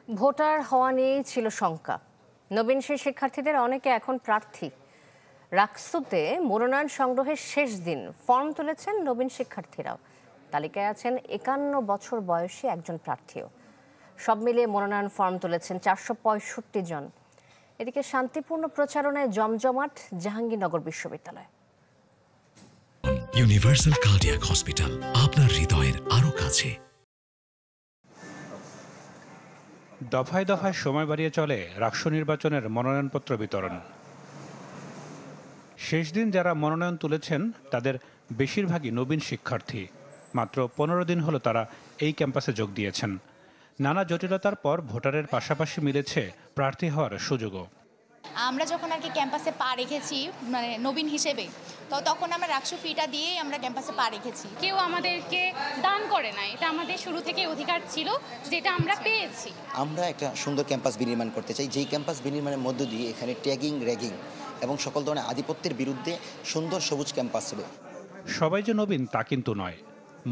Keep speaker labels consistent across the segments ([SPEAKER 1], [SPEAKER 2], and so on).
[SPEAKER 1] Voter হওয়া নিয়েই ছিল শঙ্কা। নবীন সেই শিক্ষার্থীদের অনেকে এখন প্রার্থী। রাকসুতে মনোনয়ন সংগ্রহের শেষ দিন ফর্ম তুলেছেন নবীন শিক্ষার্থীরাও। তালিকায় আছেন ৫১ বছর বয়সী একজন প্রার্থীও। সব মিলিয়ে মনোনয়ন ফর্ম তুলেছেন ৪৬৫ জন। এদিকে শান্তিপূর্ণ প্রচারণায় জমজমাট জাহাঙ্গীরনগর বিশ্ববিদ্যালয়।
[SPEAKER 2] ইউনিভার্সাল কার্ডিয়াক হসপিটাল, আপনার হৃদয়ের আরো কাছে।
[SPEAKER 3] দফায় দফায় সময় বাড়িয়ে চলে রাকসু নির্বাচনের মনোনয়নপত্র বিতরণ। শেষ দিন যারা মনোনয়ন তুলেছেন তাদের বেশিরভাগই নবীন শিক্ষার্থী। মাত্র ১৫ দিন হলো তারা এই ক্যাম্পাসে যোগ দিয়েছেন। নানা জটিলতার পর ভোটারের পাশাপাশি মিলেছে প্রার্থী হওয়ার সুযোগও।
[SPEAKER 4] আমরা যখন আর কি ক্যাম্পাসে পা রেখেছি, মানে নবীন হিসেবে, তো তখন আমরা রাকসু ফিটা দিয়েই আমরা ক্যাম্পাসে পা রেখেছি।
[SPEAKER 5] কেউ আমাদেরকে দান করে না, এটা আমাদের শুরু থেকে অধিকার ছিল, যেটা আমরা পেয়েছি।
[SPEAKER 6] আমরা একটা সুন্দর ক্যাম্পাস বিনির্মাণ করতে চাই, যেই ক্যাম্পাস বিনির্মাণের মধ্য দিয়ে এখানে ট্যাগিং, র্যাগিং এবং সকল ধরনের আধিপত্যের বিরুদ্ধে সুন্দর সবুজ ক্যাম্পাস হবে।
[SPEAKER 3] সবাই যে নবীন তা কিন্তু নয়।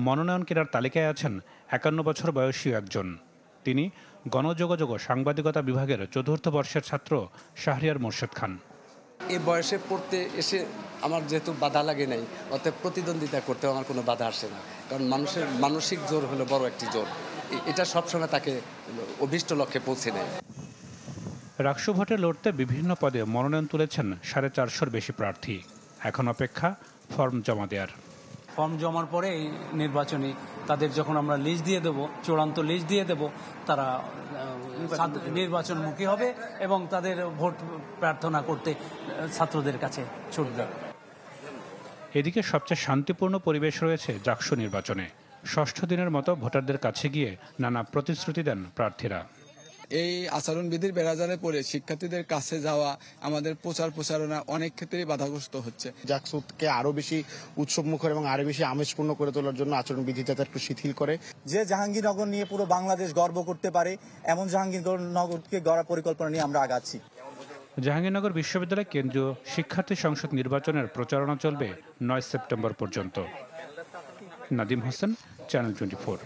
[SPEAKER 3] মনোনয়ন কেনার তালিকায় আছেন ৫১ বছর বয়সী একজন। তিনি গণযোগাযোগ ও সাংবাদিকতা বিভাগের চতুর্থ বর্ষের ছাত্র শাহরিয়ার মোর্শেদ খান।
[SPEAKER 7] এই বয়সে পড়তে এসে আমার যেহেতু বাধা লাগে নাই, অতএব প্রতিদ্বন্দ্বিতা করতেও আমার কোনো বাধা আসে না, কারণ মানুষের মানসিক জোর হলো বড় একটি জোর। এটা সবসময় তাকে অভীষ্ট লক্ষ্যে পৌঁছে নেয়।
[SPEAKER 3] রাকসু ভোটে লড়তে বিভিন্ন পদে মনোনয়ন তুলেছেন ৪৫০-র বেশি প্রার্থী। এখন অপেক্ষা ফর্ম জমা দেওয়ার।
[SPEAKER 8] ফর্ম জমার পরে নির্বাচনী তাদের যখন আমরা লিস্ট দিয়ে দেব, চূড়ান্ত লিস্ট দিয়ে দেব, তারা নির্বাচনমুখী হবে এবং তাদের ভোট প্রার্থনা করতে ছাত্রদের কাছে ছুটবে।
[SPEAKER 3] এদিকে সবচেয়ে শান্তিপূর্ণ পরিবেশ রয়েছে জাকসু নির্বাচনে। ষষ্ঠ দিনের মতো ভোটারদের কাছে গিয়ে নানা প্রতিশ্রুতি দেন প্রার্থীরা।
[SPEAKER 9] এই আচরণবিধির বেড়াজালে পড়ে শিক্ষার্থীদের কাছে যাওয়া আমাদের প্রচারণা অনেক ক্ষেত্রেই বাধাগ্রস্ত হচ্ছে।
[SPEAKER 10] জাকসুকে আরো বেশি উৎসবমুখর এবং আরো বেশি আমেজপূর্ণ করে তোলার জন্য আচরণবিধি যাতে একটু শিথিল করে,
[SPEAKER 11] যে জাহাঙ্গীরনগর নিয়ে পুরো বাংলাদেশ গর্ব করতে পারে এমন জাহাঙ্গীরনগরকে গড়ার পরিকল্পনা নিয়ে আমরা আগাচ্ছি।
[SPEAKER 3] জাহাঙ্গীরনগর বিশ্ববিদ্যালয় কেন্দ্রীয় শিক্ষার্থী সংসদ নির্বাচনের প্রচারণা চলবে ৯ সেপ্টেম্বর পর্যন্ত। নাদিম হোসেন, চ্যানেল 24।